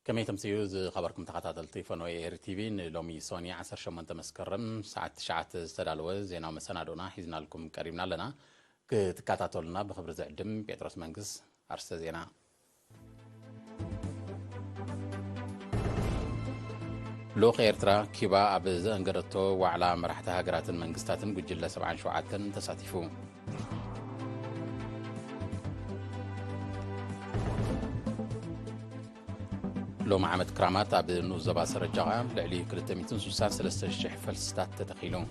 كما تمسيوز خبركم تخاطلتي فنوي اير تي في لومي سوني 18 مسكرم ساعة 9 استدالو زينا مسنادونا حيزنا لكم قريبنا لنا كتكاتاتولنا بخبر زعدم بيتروس منقس ارسل زينا لوخ ايرترا كيبا ابز انقرتو وعلى مرحتها هاجرات منقستاتن بجلة 77 تساتيفو لو معامد كرامات عبد النوزبا سرجعها لعلي كرتميتن سوسان سلسة الشح فلسطات تدخيلون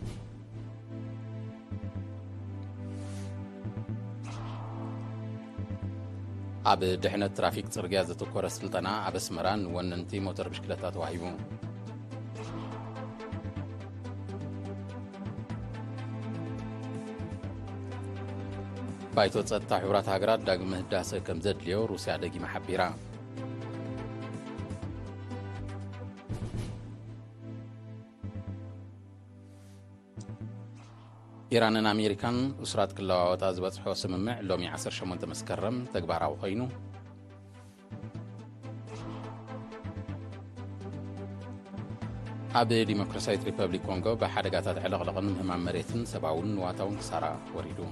عبد دحنة ترافيك ترقيا زتو كورة سلطنا عبد سمران وننتي موتر بشكلتات واهيبون بايتو تصدتا حورات هاجرات داقم مهداسة كم زد ليو روسيا داقي محبيرا إيران أمريكان أسرات كلها وتاز بصحو سممع لومي 18 مسكرم تكبارا وخينو أبي ديمقراطية ريبابليك كونغو بحركات علاقة لغن مهمة مريتن سبعون واتاون كسارا وريدو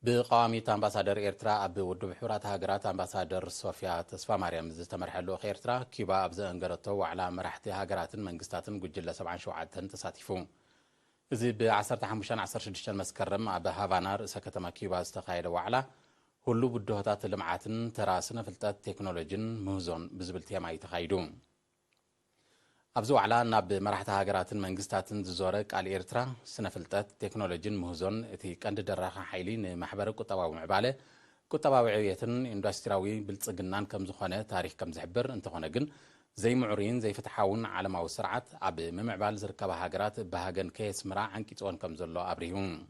بقامي أمباسادر إيرترا أبي ودو بحورات هاجرات أمباسادر صوفيا تصفى مريم زتمرحلو إيرترا كيبا أبزا انقرتو على مرحتي هاجرات منقستاتن قجلة 7 شوعاتن تساتيفون إذي ب10 حمشان 16 مسكرم أبي هافانا رئيسة كتما كيبا استقايد وعلا هلو بدوهتات اللمعاتن تراسنا فلتات تكنولوجين مهزون بزبلتيا ما يتخايدون أبزو على ناب مرحتها هاجراتن منقستاتن زورك على إيرترا سنفلتات تكنولوجين مهزون اتي كاند دراخا حيلين محبر كتباو معبالة كتباو عويتن اندستراوي بالتصقنان كم زخونة تاريخ كم زحبر انتخونه جن زي معورين زي فتحاون على ماو سرعة عب ممعبال زركبها هاجرات بهاجن كيس مرا عن كيتون كم زلو أبريهم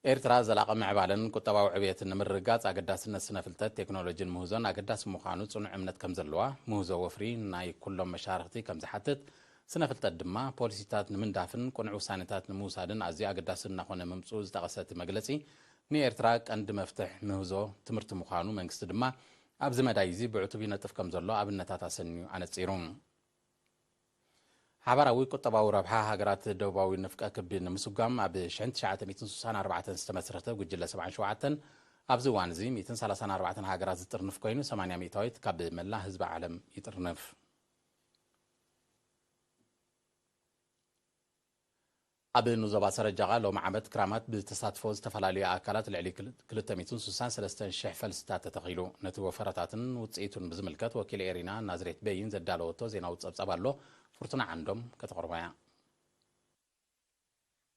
إيرترا زلاقة معبالن كتباو عويتن مرقات أقداسنا سنفلتات تكنولوجين مهزون أقداس مخانو صنع عمنت كم زلوا مهزو وفري ناي كلهم مشارختي كم زحتت سنفلتات دما بوليسيتات من دافن كونعو سانتات نموسادن أزي أقداسنا خونه ممسوز تغسات مجلسي ني إيرترا عند مفتح مهزو تمرت مخانو منكست دما أبز مدايزي بعتبي نتف كم زلوا أبنتاتا سنيو عن تصيرون حبراوي كتباو ربحها هاجرات دوباوي نفكا كبين مسوقام أب شحنت شعات 234 استمسرته وجلة 7 شوعاتن أبزوان زي 234 هاجرات زترنف كوينو 800 تويت كاب ملا حزب عالم يترنف أب نوزبا سرجعا لو معبد كرامات بتصادفوز تفلالي أكلات العلي كلتميتون سوسان سلستان شحفل ستات تغيلو نتو فرطاتن وتصيتون بزملكات وكيل إيرينا نازريت بين زدالوتو زينا وتصبصبالو فرطنا عندهم كتقربايا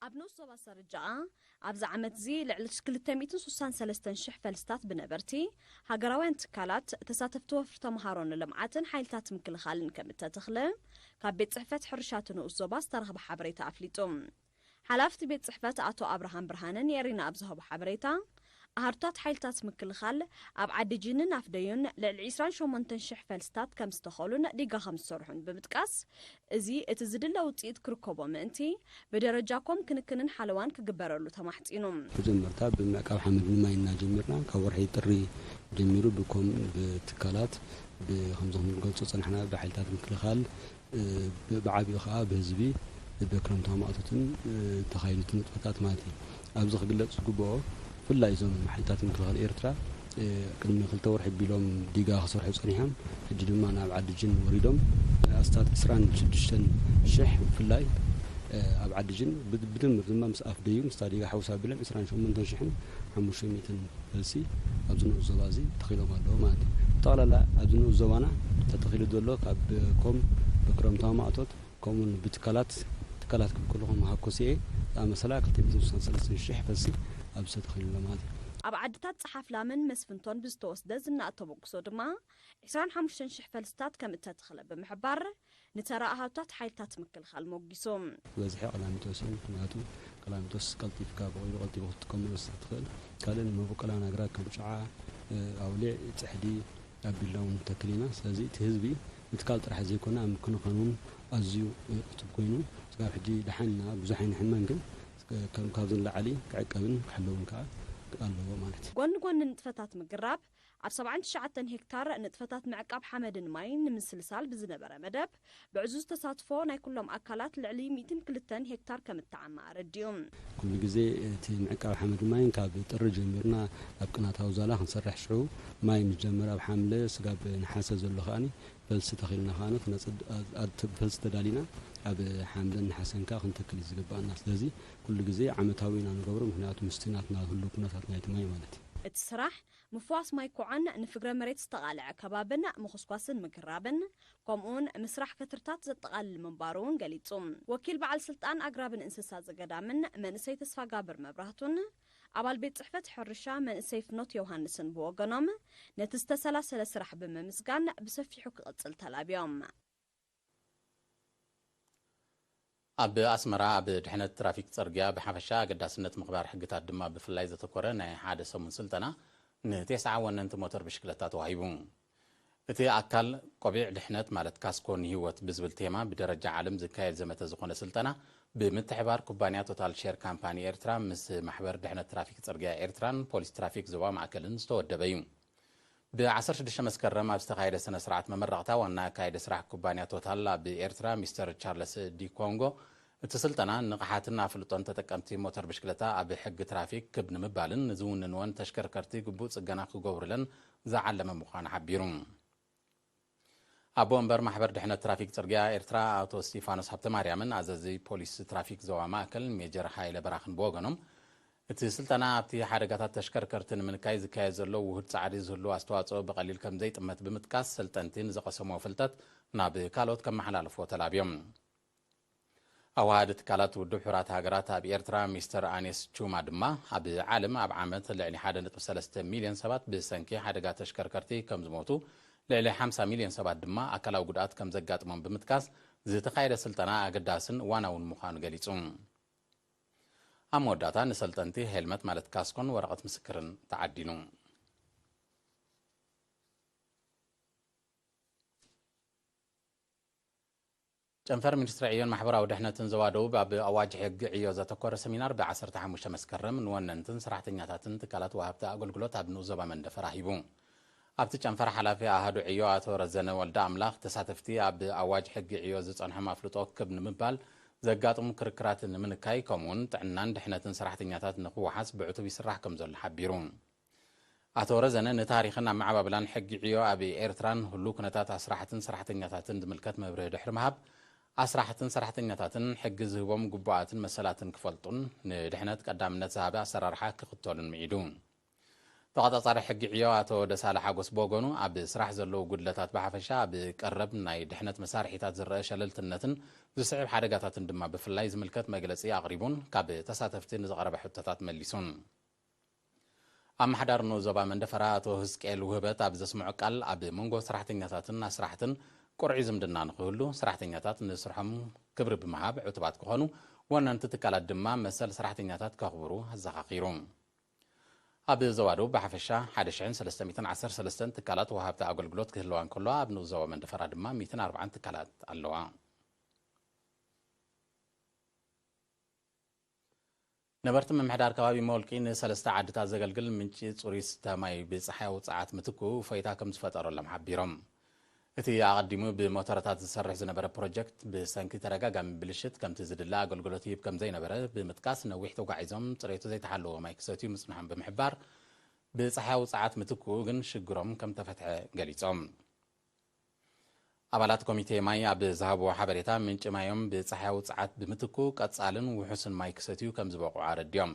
أبنوس زبا سرجعا أبز عمت زي لعلش كلتميتون سوسان سلستان شحفل ستات بنبرتي هاجراوان تكالات تساتفتو فرطا مهارون لمعاتن حيلتات مكل خالن كمتتخلم كابيت صحفت حرشاتن وزبا سترغب حبريتا أفليتوم حلافت بيت صحفت أتو أبراهام برهانن يرينا أبزهو بحبريتا أهرتات حيلتات مكل أب عد جنن أفديون للعسران شو منتنشح فلستات كم استخولون ديقا 5 سرحون بمتكاس إزي اتزدلا وتيد كركوبو منتي بدرجاكم كنكنن حلوان كقبرلو تمحتينهم جمرتا بمعقاب حمد نماينا جمرنا كورحي طري جميرو بكم بتكالات بخمسهم قلصو صنحنا بحيلتات مكل خال بعابي خا بهزبي بكرم تاماتن تخيلت نطفات مالتي أبز خجلت سكوبو فلا يزوم حيلتات مكل خال إيرترا كلمة خلت ورح بيلوم ديجا خسر حيوس صنيحهم حجد ما أنا بعد الجن وريدهم أستاد إسران شدشتن شح فلاي أبعد الجن بدون مرزمة مسقف ديوم استاديجا حوسا بلم إسران شو من تنشحن حموشي ميتن فلسي أبزنو الزوازي تخيلوا مالو مالتي طالع لا أبزنو الزوانا تتخيلوا دولو كم بكرم تاماتوت كمون بتكالات كلهم هاكوسي مثلا كنت بزوج سلسلة الشح فلسي أبسط تخيلوا مالتي أبعدتات صحف لامن مسفنتون بستوس دزنا أتوبكسو دما 25 شح فلستات كم تدخل بمحبر نترى أهاتات حيلتات مكل خال موجسوم وزحي قلامتوسين ناتو قلامتوس قلتي في كابو قلتي وقتكم بس تدخل كالن ما بقى لنا أجرا كم شعاع أولي تحدي أبيلون تكلينا سازي تهزبي متكالت راح زيكونا ممكن قانون أزيو كتب كوينو سقى حدي دحنا بزحين حمانكن كم كابزن لعلي كعقبن كحلون كا الله مالتي ጎን ንጥፈታት ምግራብ ኣብ 79 ሄክታር ንጥፈታት ምዕቃብ ሓመድን ማይን ንምስልሳል ብዝነበረ መደብ ብዕዙዝ ተሳትፎ ናይ ኩሎም ኣካላት ልዕሊ 102 ሄክታር ከም እተዓማቕ ረዲኦም كل جزء تي معقب حمد ماين كاب طر جمرنا اب قناتاو زالا خنسرح شعو ماي مجمر اب حمله سغاب نحاسه زلو خاني بلس تخيلنا خانو نصد بلس تدالينا اب حمله نحسنكا خنتكل يزغبانا ስለዚህ كل جزء عمتاوينا نغبر مخنيات مستناتنا كل كناتات نايت ماي مالتي እቲ ስራሕ ምፍዋስ ማይ ኩዓን ንፍግረ መሬት ዝተቃልዐ ከባብን ምኽስኳስን ምግራብን ከምኡን ምስራሕ ከትርታት ዘጠቃልል ምንባሩን ገሊጹ ወኪል በዓል ስልጣን ኣግራብን እንስሳ ዘገዳምን መንእሰይ ተስፋ ጋብር መብራህቱን ኣባል ቤት ጽሕፈት ሕርሻ መንእሰይ ፍኖት ዮሃንስን ብወገኖም ነቲ ዝተሰላሰለ ስራሕ ብምምስጋን ብሰፊሑ ክቕጽል ተላብዮም ኣብ ኣስመራ ኣብ ድሕነት ትራፊክ ጽርግያ ብሓፈሻ ኣገዳስነት ምኽባር ሕግታት ድማ ብፍላይ ዘተኮረ ናይ ሓደ ሰሙን ስልጠና ንቴስዓ ወነንቲ ሞተር ብሽክለታ ተዋሂቡ እቲ ኣካል ቆቢዕ ድሕነት ማለት ካስኮን ህይወት ብዝብል ቴማ ብደረጃ ዓለም ዝካየድ ዘመተ ዝኾነ ስልጠና ብምትሕባር ኩባንያ ቶታል ሼር ካምፓኒ ኤርትራ ምስ ማሕበር ድሕነት ትራፊክ ጽርግያ ኤርትራን ፖሊስ ትራፊክ ዞባ ማእከልን ዝተወደበ እዩ ብ16 መስከረም ኣብ ዝተኻየደ ስነ ስርዓት መመረቕታ ዋና ካይደ ስራሕ ኩባንያ ቶታል ኣብ ኤርትራ ሚስተር ቻርለስ ዲ ኮንጎ እቲ ስልጠና ንቕሓትን ኣፍልጦን ተጠቀምቲ ሞተር ብሽክለታ ኣብ ሕጊ ትራፊክ ክብ ንምባልን ዝውንንወን ተሽከርከርቲ ግቡእ ጽገና ክገብሩለን ዝዓለመ ምዃኑ ሓቢሩ ኣቦ እምበር ማሕበር ድሕነት ትራፊክ ጽርግያ ኤርትራ ኣቶ ስቲፋኖስ ሃብተማርያምን ኣዘዚ ፖሊስ ትራፊክ ዞባ ማእከል ሜጀር ሃይለ በራኽን ብወገኖም እቲ ስልጠና ኣብቲ ሓደጋታት ተሽከርከርቲ ንምንካይ ዝካየድ ዘሎ ውህድ ጻዕሪ ዝህሉ ኣስተዋጽኦ ብቐሊል ከም ዘይጥመት ብምጥቃስ ሰልጠንቲ ንዘቐሰሞ ፍልጠት ናብ ካልኦት ከመሓላልፎ ተላብዮም ኣዋሃድ ትካላት ውድብ ሕቡራት ሃገራት ኣብ ኤርትራ ሚስተር ኣኔስ ቹማ ድማ ኣብ ዓለም ኣብ ዓመት ልዕሊ 1.3 ሚልዮን ሰባት ብሰንኪ ሓደጋ ተሽከርከርቲ ከም ዝሞቱ ልዕሊ 50 ሚልዮን ሰባት ድማ ኣካላዊ ጉድኣት ከም ዘጋጥሞም ብምጥቃስ ዝተኻየደ ስልጠና ኣገዳስን ዋናውን ምዃኑ ገሊጹ ኣብ መወዳእታ ንሰልጠንቲ ሄልመት ማለት ካስኮን ወረቐት ምስክርን ተዓዲኑ ጨንፈር ሚኒስትሪ ዕዮን ማሕበራዊ ድሕነትን ዘዋደው ኣብ ኣዋጅ ሕጊ ዕዮ ዘተኮረ ሰሚናር ብ15 መስከረም ንወነንትን ሰራሕተኛታትን ትካላት ወሃብቲ ኣገልግሎት ኣብ ንኡስ ዞባ መንደፈር ሂቡ ኣብቲ ጨንፈር ሓላፊ ኣሃዱ ዕዮ ኣቶ ረዘነ ወልደ ኣምላኽ ተሳተፍቲ ኣብ ኣዋጅ ሕጊ ዕዮ ዝጸንሖም ኣፍልጦ ክብ ንምባል ዘጋጥሙ ክርክራት ንምንካይ ከምኡን ጥዕናን ድሕነትን ሰራሕተኛታት ንኽወሓስ ብዕቱብ ይስራሕ ከም ዘሎ ሓቢሩ ኣቶ ረዘነ ንታሪኽን ኣመዓባብላን ሕጊ ዕዮ ኣብ ኤርትራን ህሉ ኩነታት ኣስራሕትን ሰራሕተኛታትን ዝምልከት መብርሂ ድሕሪ ምሃብ ኣስራሕትን ሰራሕተኛታትን ሕጊ ዝህቦም ግቡኣትን መሰላትን ክፈልጡን ንድሕነት ቀዳምነት ዝሃበ ኣሰራርሓ ክኽተሉን ምዒዱ ተቐጻጻሪ ሕጊ ዕዮ ኣቶ ደሳለ ሓጎስ በጎኑ ኣብ ስራሕ ዘለዉ ጉድለታት ብሓፈሻ ኣብ ቀረብ ናይ ድሕነት መሳርሒታት ዝረአ ሸለልትነትን ዝስዕብ ሓደጋታትን ድማ ብፍላይ ዝምልከት መግለጺ ኣቕሪቡን ካብ ተሳተፍቲ ንዝቐረበ ሕቶታት መሊሱን ኣመሓዳር ንኡስ ዞባ መንደፈራ ኣቶ ህዝቅኤል ውህበት ኣብ ዘስምዖ ቃል ኣብ መንጎ ሰራሕተኛታትን ኣስራሕትን ቁርዒ ዝምድና ንኽህሉ ሰራሕተኛታት ንስርሖም ክብሪ ብምሃብ ዕቱባት ክኾኑ ወነንቲ ትካላት ድማ መሰል ሰራሕተኛታት ከኽብሩ ኣዘኻኺሩ ኣብ ዘዋደው ብሓፈሻ 1313 ትካላት ወሃብቲ ኣገልግሎት ክህልዋ እንከለዋ ኣብ ንኡስ ዞባ መንደፈራ ድማ 140 ትካላት ኣለዋ ነበርቲ ምምሕዳር ከባቢ መወልቂ ንሰለስተ ዓድታት ዘገልግል ምንጪ ጽሩይ ዝስተ ማይ ብፀሓያዊ ፀዓት ምትኩ እፎይታ ከም ዝፈጠረሎም ሓቢሮም እቲ ኣቐዲሙ ብሞተረታት ዝሰርሕ ዝነበረ ፕሮጀክት ብሰንኪ ተረጋጋሚ ብልሽት ከምቲ ዝድለ ኣገልግሎት ይህብ ከም ዘይነበረ ብምጥቃስ ነዊሕ ተጓዒዞም ፅሬቱ ዘይተሓለወ ማይ ክሰትዩ ምጽናሖም ብምሕባር ብፀሓያዊ ፀዓት ምትኩ ግን ሽግሮም ከም ተፈትሐ ገሊጾም ኣባላት ኮሚቴ ማይ ኣብ ዝሃብዎ ሓበሬታ ምንጪ ማዮም ብፀሓያዊ ፀዓት ብምትኩ ቀጻልን ውሑስን ማይ ክሰትዩ ከም ዝበቕዑ ኣረድዮም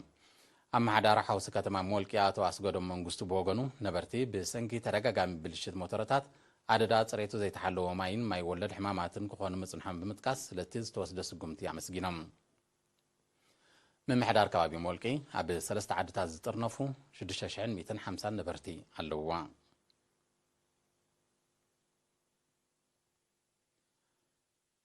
ኣመሓዳሪ ሓውሲ ከተማ መወልቂ ኣቶ ኣስገዶም መንግስቱ ብወገኑ ነበርቲ ብሰንኪ ተረጋጋሚ ብልሽት ሞተረታት ኣደዳ ጽሬቱ ዘይተሓለወ ማይን ማይ ወለድ ሕማማትን ክኾኑ ምጽንሖም ብምጥቃስ ስለቲ ዝተወስደ ስጉምቲ ኣመስጊኖም ምምሕዳር ከባቢ መወልቂ ኣብ 3 ዓድታት ዝጥርነፉ 6150 ነበርቲ ኣለውዋ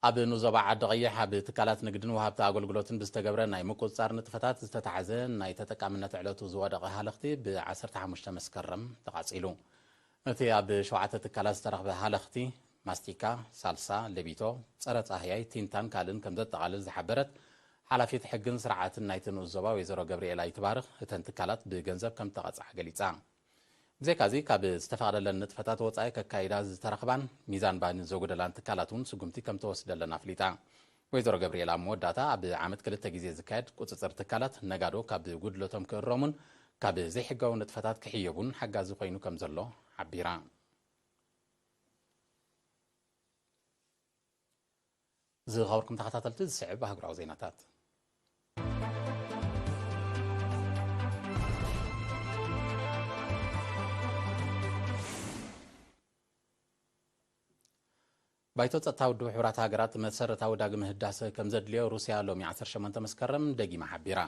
ኣብ ንኡስ ዞባ ዓዲ ቀይሕ ኣብ ትካላት ንግድን ወሃብቲ ኣገልግሎትን ብዝተገብረ ናይ ምቁፅጻር ንጥፈታት ዝተታሕዘ ናይ ተጠቃምነት ዕለቱ ዝወደቐ ሃለኽቲ ብ15 መስከረም ተቓጺሉ እቲ ኣብ 7 ትካላት ዝተረኽበ ሃለኽቲ ማስቲካ ሳልሳ ለቢቶ ፀረ ጻህያይ ቲንታን ካልእን ከም ዘጠቓልል ዝሓበረት ሓላፊት ሕግን ስርዓትን ናይቲ ንኡዞባ ወይዘሮ ገብርኤላ ይትባርኽ እተን ትካላት ብገንዘብ ከም ተቐፅዓ ገሊጻ ብዘይካዚ ካብ ዝተፈቐደለን ንጥፈታት ወፃኢ ከካይዳ ዝተረኽባን ሚዛን ባኒ ዘጉደላን ትካላት እውን ስጉምቲ ከም ተወስደለን ኣፍሊጣ ወይዘሮ ገብርኤላ መወዳእታ ኣብ ዓመት 2 ግዜ ዝካየድ ቁፅፅር ትካላት ነጋዶ ካብ ጉድለቶም ክእረሙን ካብ ዘይሕጋዊ ንጥፈታት ክሕየቡን ሓጋዚ ኮይኑ ከም ዘሎ ዓቢራ ዝኸበርኩም ተኸታተልቲ ዝስዕብ ሃገራዊ ዜናታት ባይቶ ጸጥታ ውድብ ሕብራት ሃገራት መሰረታዊ ዳግም ህዳሰ ከም ዘድልዮ ሩስያ ሎሚ 18 መስከረም ደጊማ ሓቢራ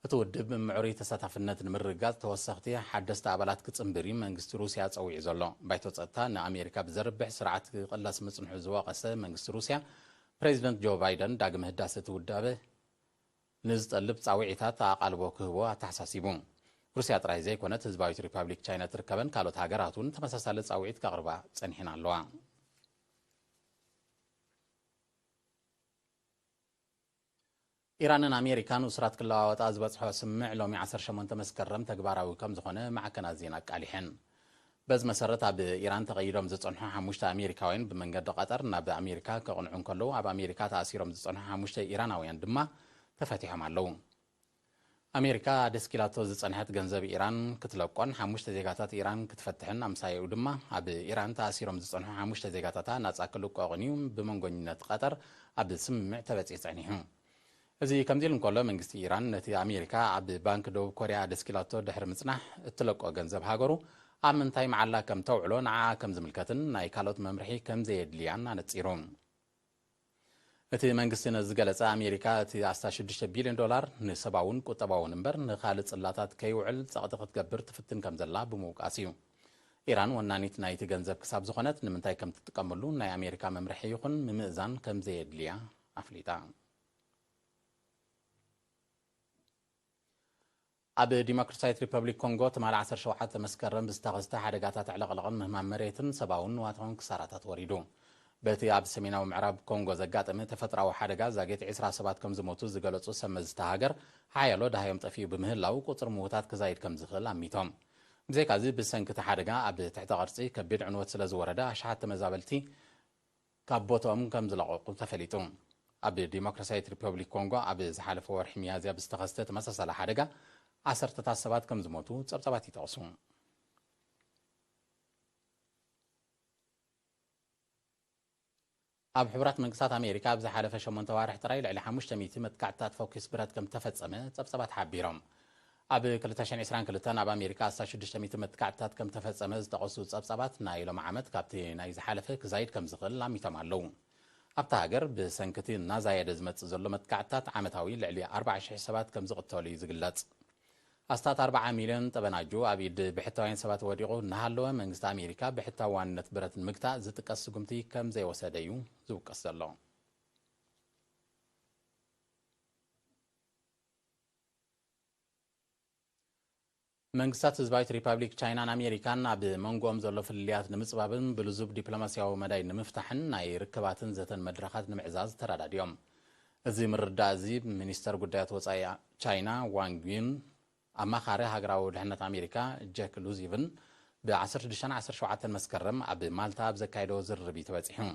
እቲ ውድብ ምዕሩይ ተሳታፍነት ንምርጋጽ ተወሰኽቲ ሓደስቲ ኣባላት ክጽምብሪ መንግስቲ ሩስያ ጸዊዑ ዘሎ ባይቶ ጸጥታ ንኣሜሪካ ብዘርብሕ ስርዓት ቅላስ ምጽንሑ ዝወቐሰ መንግስቲ ሩስያ ፕሬዚደንት ጆ ባይደን ዳግም ህዳሰ እቲ ውዳበ ንዝጠልብ ጻዊዒታት ኣቓልቦ ክህቦ ኣተሓሳሲቡ ሩስያ ጥራይ ዘይኮነት ህዝባዊት ሪፓብሊክ ቻይና ትርከበን ካልኦት ሃገራት እውን ተመሳሳሊ ጻዊዒት ከቕርባ ጸኒሐን ኣለዋ ኢራንን ኣሜሪካን እስራት ክለዋወጣ ዝበፅሖ ስምዕ ሎሚ 18 መስከረም ተግባራዊ ከም ዝኾነ ማዕከናት ዜና ቃሊሐን በዚ መሰረት ኣብ ኢራን ተቐይዶም ዝጸንሑ 5 ኣሜሪካውያን ብመንገዲ ቀጠር ናብ ኣሜሪካ ከቕንዑ ከለዉ ኣብ ኣሜሪካ ተኣሲሮም ዝጸንሑ 5 ኢራናውያን ድማ ተፈቲሖም ኣለዉ ኣሜሪካ ደስኪላቶ ዝጸንሐት ገንዘብ ኢራን ክትለቆን 5 ዜጋታት ኢራን ክትፈትሕን ኣምሳይኡ ድማ ኣብ ኢራን ተኣሲሮም ዝጸንሑ 5 ዜጋታታ ናጻ ክልቀቑን እዩ ብመንጎኝነት ቀጠር ኣብ ስምምዕ ተበፂሑ ጸኒሑ እዚ ከምዚ ኢሉ እንከሎ መንግስቲ ኢራን ነቲ ኣሜሪካ ኣብ ባንክ ደቡብ ኮርያ ደስኪላቶ ድሕሪ ምጽናሕ እትለቆ ገንዘብ ሃገሩ ኣብ ምንታይ መዓላ ከም ተውዕሎ ንዓ ከም ዝምልከትን ናይ ካልኦት መምርሒ ከም ዘየድልያን ኣነጺሩ እቲ መንግስቲ ነዝገለጸ ኣሜሪካ እቲ 16 ቢልዮን ዶላር ንሰብኣውን ቁጠባውን እምበር ንኻልእ ጽላታት ከይውዕል ጸቕጢ ክትገብር ትፍትን ከም ዘላ ብምውቃስ እዩ ኢራን ወናኒት ናይቲ ገንዘብ ክሳብ ዝኾነት ንምንታይ ከም ትጥቀመሉ ናይ ኣሜሪካ መምርሒ ይኹን ምምእዛን ከም ዘየድልያ ኣፍሊጣ ኣብ ዲሞክራሲያዊት ሪፐብሊክ ኮንጎ ትማል 17 መስከረም ብዝተኸስተ ሓደጋታት ዕለቕለቕን ምህማም መሬትን ሰብኣውን ዋታውን ክሳራታት ወሪዱ በቲ ኣብ ሰሜናዊ ምዕራብ ኮንጎ ዘጋጠመ ተፈጥራዊ ሓደጋ ዛጌት 20 ሰባት ከም ዝሞቱ ዝገለጹ ሰመዝቲ ሃገር ሓያሎ ዳሃዮም ጠፊኡ ብምህላው ቁፅር ምዉታት ክዛይድ ከም ዝኽእል ኣሚቶም ብዘይካዚ ብሰንኪቲ ሓደጋ ኣብ ትሕቲ ቅርፂ ከቢድ ዕንወት ስለ ዝወረደ ኣሽሓት ተመዛበልቲ ካብ ቦትኦም ከም ዝለቐቑ ተፈሊጡ ኣብ ዲሞክራሲያዊት ሪፐብሊክ ኮንጎ ኣብ ዝሓለፈ ወርሒ ሚያዝያ ብዝተኸስተ ተመሳሳሊ ሓደጋ 10 ሰባት ከም ዝሞቱ ጸብጸባት ይጠቕሱ ኣብ ሕብራት መንግስታት ኣሜሪካ ኣብ ዝሓለፈ 8 ዋርሕ ጥራይ ልዕሊ 500 መጥቃዕትታት ፎኪስ ብረት ከም ተፈጸመ ጸብጸባት ሓቢሮም ኣብ 2022 ኣብ ኣሜሪካ 600 መጥቃዕትታት ከም ተፈጸመ ዝጠቐሱ ጸብጸባት ናይ ሎም ዓመት ካብቲ ናይ ዝሓለፈ ክዛይድ ከም ዝኽእል ኣሚቶም ኣለዉ ኣብታ ሃገር ብሰንኪቲ እናዛየደ ዝመጽእ ዘሎ መጥቃዕትታት ዓመታዊ ልዕሊ 40,000 ሰባት ከም ዝቕተሉ እዩ ዝግለጽ ኣስታት 40 ሚልዮን ጠበናጁ ኣብ ኢድ ብሕታውያን ሰባት ወዲቑ እናሃለወ መንግስቲ ኣሜሪካ ብሕታዋንነት ብረት ንምግታእ ዝጥቀስ ስጉምቲ ከም ዘይወሰደ እዩ ዝውቀስ ዘሎ መንግስታት ህዝባዊት ሪፐብሊክ ቻይናን ኣሜሪካን ኣብ መንጎኦም ዘሎ ፍልልያት ንምጽባብን ብልዙብ ዲፕሎማስያዊ መዳይ ንምፍታሕን ናይ ርክባትን ዘተን መድረኻት ንምዕዛዝ ተራዳድዮም እዚ ምርዳእ እዚ ሚኒስተር ጉዳያት ወፃኢ ቻይና ዋንግ ዩን ኣማኻሪ ሃገራዊ ድሕነት ኣሜሪካ ጄክ ሉዚቭን ብ16-17 መስከረም ኣብ ማልታ ኣብ ዘካይዶ ዝርርብ ተበፂሑ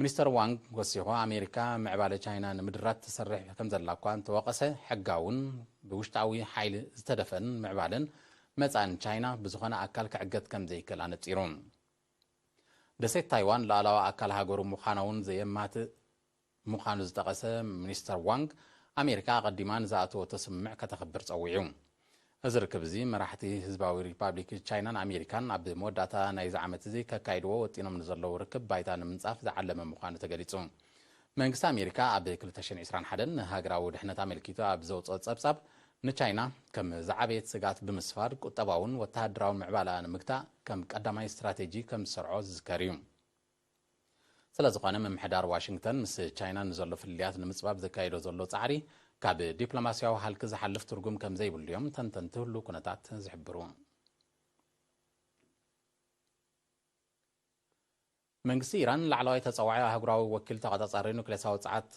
ሚኒስተር ዋንግ ወሲኹ ኣሜሪካ ምዕባለ ቻይና ንምድራት ትሰርሕ ከም ዘላ እኳ እንተወቐሰ ሕጋውን ብውሽጣዊ ሓይሊ ዝተደፈን ምዕባለን መጻን ቻይና ብዝኾነ ኣካል ክዕገት ከም ዘይክእል ኣነጺሩ ደሴት ታይዋን ላዕለዋ ኣካል ሃገሩ ምዃናውን ዘየማትእ ምዃኑ ዝጠቐሰ ሚኒስተር ዋንግ ኣሜሪካ ቀዲማ ንዝኣተወቶ ስምምዕ ከተኽብር ጸዊዑ እዚ ርክብ እዚ መራሕቲ ህዝባዊ ሪፐብሊክ ቻይናን ኣሜሪካን ኣብ መወዳእታ ናይዚ ዓመት እዚ ከካይድዎ ወጢኖም ንዘለዉ ርክብ ባይታ ንምንጻፍ ዝዓለመ ምዃኑ ተገሊጹ መንግስቲ ኣሜሪካ ኣብ 2021 ንሃገራዊ ድሕነት ኣመልኪቱ ኣብ ዘውፅኦ ጸብጻብ ንቻይና ከም ዝዓበየት ስጋት ብምስፋር ቁጠባውን ወተሃደራዊ ምዕባላ ንምግታእ ከም ቀዳማይ ስትራቴጂ ከም ዝሰርዖ ዝዝከር እዩ ስለዝኾነ ምምሕዳር ዋሽንግተን ምስ ቻይና ንዘሎ ፍልልያት ንምጽባብ ዘካይዶ ዘሎ ጻዕሪ ካብ ዲፕሎማስያዊ ሃልኪ ዝሓልፍ ትርጉም ከም ዘይብሉ እዮም ተንተንቲ ህሉ ኩነታት ዝሕብሩ መንግስቲ ኢራን ላዕለዋይ ተጸዋዒ ኣህጉራዊ ወኪል ተቆጻጻሪ ኑክሌሳዊ ጸዓት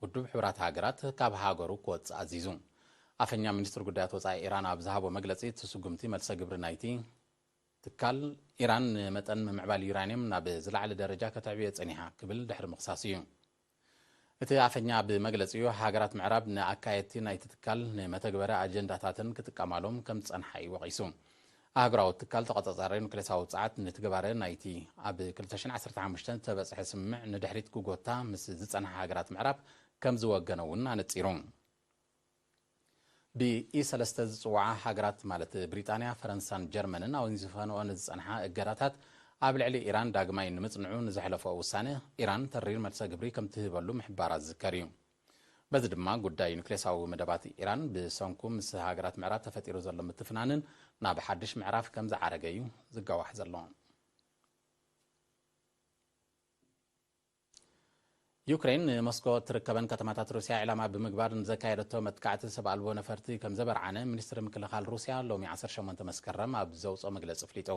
ውድብ ሕብራት ሃገራት ካብ ሃገሩ ክወፅእ ኣዚዙ ኣፈኛ ሚኒስትር ጉዳያት ወፃኢ ኢራን ኣብ ዝሃቦ መግለጺ ትስጉምቲ መልሰ ግብሪ ናይቲ ትካል ኢራን መጠን ምዕባል ዩራኒየም ናብ ዝለዓለ ደረጃ ከተዕብዮ ጸኒሓ ክብል ድሕሪ ምኽሳስ እዩ እቲ ኣፈኛ ብመግለጺኡ ሃገራት ምዕራብ ንኣካየድቲ ናይቲ ትካል ንመተግበሪ ኣጀንዳታትን ክጥቀማሎም ከም ዝጸንሐ እዩ ወቒሱ ኣህጉራዊ ትካል ተቆጻጻሪ ኑክሌሳዊ ጸዓት ንትግባረ ናይቲ ኣብ 2015 ተበጽሐ ስምዕ ንድሕሪት ክጎታ ምስ ዝጸንሐ ሃገራት ምዕራብ ከም ዝወገነ እውን ኣነጺሩ ብኢ3 ዝጽዋዓ ሃገራት ማለት ብሪጣንያ ፈረንሳን ጀርመንን ኣብ ዝፈንኦ ዝጸንሐ እገዳታት ኣብ ልዕሊ ኢራን ዳግማይ ንምጽንዑ ንዝሕለፈ ውሳነ ኢራን ተሪር መልሰ ግብሪ ከም ትህበሉ ምሕባራት ዝዝከር እዩ በዚ ድማ ጉዳይ ኑክሌሳዊ መደባት ኢራን ብሰንኩ ምስ ሃገራት ምዕራብ ተፈጢሩ ዘሎ ምትፍናንን ናብ ሓድሽ ምዕራፍ ከም ዝዓረገ እዩ ዝጋዋሕ ዘሎ ዩክሬን ሞስኮ ትርከበን ከተማታት ሩስያ ዕላማ ብምግባር ንዘካየደቶ መጥቃዕቲ ሰብ ኣልቦ ነፈርቲ ከም ዘበርዓነ ሚኒስትሪ ምክልኻል ሩስያ ሎሚ 18 መስከረም ኣብ ዘውፅኦ መግለፂ ፍሊጡ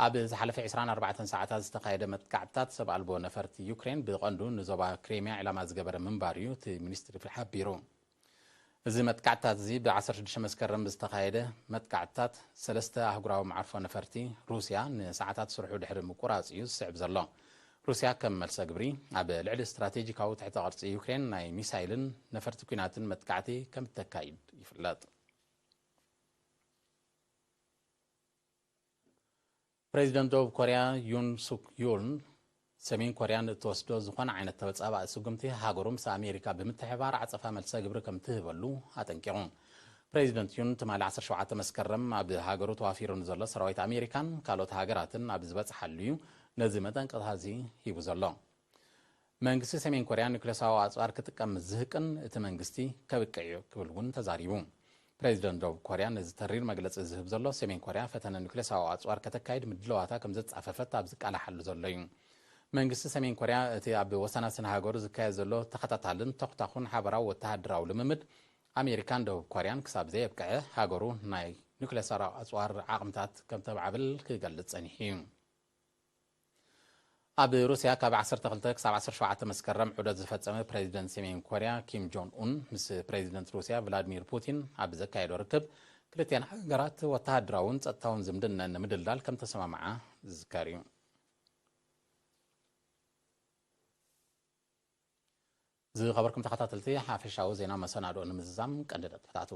ኣብ ዝሓለፈ 24 ሰዓታት ዝተካየደ መጥቃዕትታት ሰብ ኣልቦ ነፈርቲ ዩክሬን ብቐንዱ ንዞባ ክሬምያ ዕላማ ዝገበረ ምንባር እዩ እቲ ሚኒስትሪ ሓቢሩ እዚ መጥቃዕትታት እዚ ብ16 መስከረም ዝተካየደ መጥቃዕትታት ሰለስተ ኣህጉራዊ ማዕርፎ ነፈርቲ ሩስያ ንሰዓታት ስርሑ ድሕሪ ምቁራጽ እዩ ዝስዕብ ዘሎ ሩስያ ከም መልሰ ግብሪ ኣብ ልዕሊ ስትራቴጂካዊ ትሕተ ቅርፂ ዩክሬን ናይ ሚሳይልን ነፈርቲ ኩናትን መጥቃዕቲ ከም ተካይድ ይፍለጥ ፕሬዚደንት ደቡብ ኮርያ ዩን ሱክ ዩል ሰሜን ኮርያን እትወስዶ ዝኾነ ዓይነት ተበጻባእ ስጉምቲ ሃገሩ ምስ ኣሜሪካ ብምትሕባር ዓጸፋ መልሰ ግብሪ ከም ትህበሉ ኣጠንቂቑ ፕሬዚደንት ዩን ትማሊ 17 መስከረም ኣብ ሃገሩ ተዋፊሩ ንዘሎ ሰራዊት ኣሜሪካን ካልኦት ሃገራትን ኣብ ዝበጽሓሉ እዩ ነዚ መጠንቀቕታ እዚ ሂቡ ዘሎ መንግስቲ ሰሜን ኮርያ ኑክሌሳዊ ኣጽዋር ክጥቀም ዝህቅን እቲ መንግስቲ ከብቅዕ ክብል እውን ተዛሪቡ ፕሬዚደንት ደቡብ ኮርያ ነዚ ተሪር መግለፂ ዝህብ ዘሎ ሰሜን ኮርያ ፈተነ ኑክሌሳዊ ኣጽዋር ከተካይድ ምድለዋታ ከም ዘጻፈፈት ኣብ ዝቃላሓሉ ዘሎ እዩ መንግስቲ ሰሜን ኮርያ እቲ ኣብ ወሰናስን ሃገሩ ዝካየድ ዘሎ ተኸታታልን ተኽታኹን ሓበራዊ ወተሃደራዊ ልምምድ ኣሜሪካን ደቡብ ኮርያን ክሳብ ዘየብቅዐ ሃገሩ ናይ ኑክሌሳዊ ኣጽዋር ዓቕምታት ከም ተባዕብል ክገልጽ ጸኒሑ እዩ ኣብ ሩስያ ካብ 12 ክሳብ 17 መስከረም ዑደት ዝፈጸመ ፕሬዚደንት ሰሜን ኮርያ ኪም ጆንግ ኡን ምስ ፕሬዚደንት ሩስያ ቭላድሚር ፑቲን ኣብ ዘካየዶ ርክብ ክልቲአን ሃገራት ወተሃደራውን ጸጥታውን ዝምድና ንምድልዳል ከም ተሰማምዓ ዝዝከር እዩ ዝኸበርኩም ተኸታተልቲ ሓፈሻዊ ዜና መሰናድኦ ንምዝዛም ቀንዲ ነጥብታቱ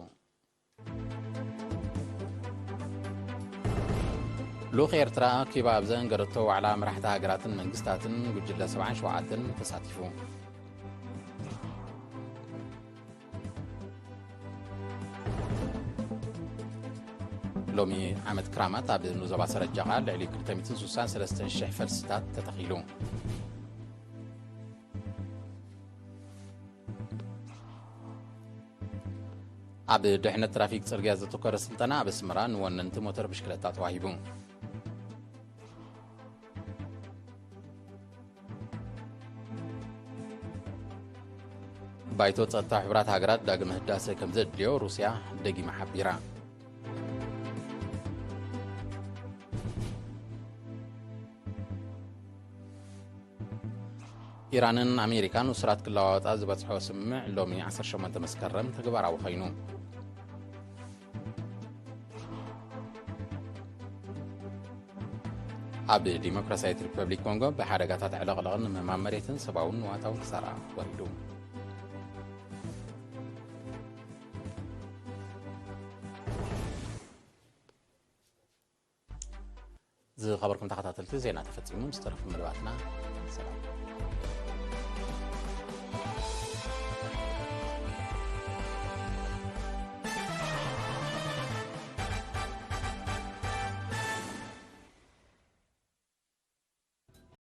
لوخ ኤርትራ ኪባ ኣብ ዘንገረቶ ዋዕላ መራሕቲ ሃገራትን መንግስታትን ጉጅለ 77 ተሳቲፉ ሎሚ ዓመት ክራማት ኣብ ንዞባ ሰረጃኻ ልዕሊ 263,000 ፈልስታት ተተኺሉ ኣብ ድሕነት ትራፊክ ጽርግያ ዘተኮረ ስልጠና ኣብ ኣስመራ ንወነንቲ ሞተር ብሽክለታ ተዋሂቡ ባይቶ ጸጥታ ሕብራት ሃገራት ዳግም ህዳሴ ከም ዘድልዮ ሩስያ ደጊማ ሓቢራ ኢራንን ኣሜሪካን ውስራት ክለዋወጣ ዝበጽሖ ስምዕ ሎሚ 18 መስከረም ተግባራዊ ኮይኑ ኣብ ዲሞክራሲያዊት ሪፐብሊክ ኮንጎ ብሓደጋታት ዕለቕለቕን ምህማም መሬትን ሰብኣውን ዋታውን ክሳራ ወሪዱ ዝኸበርኩም ተኸታተልቲ ዜና ተፈጺሙ ምስተረፍ መደባትና ሰላም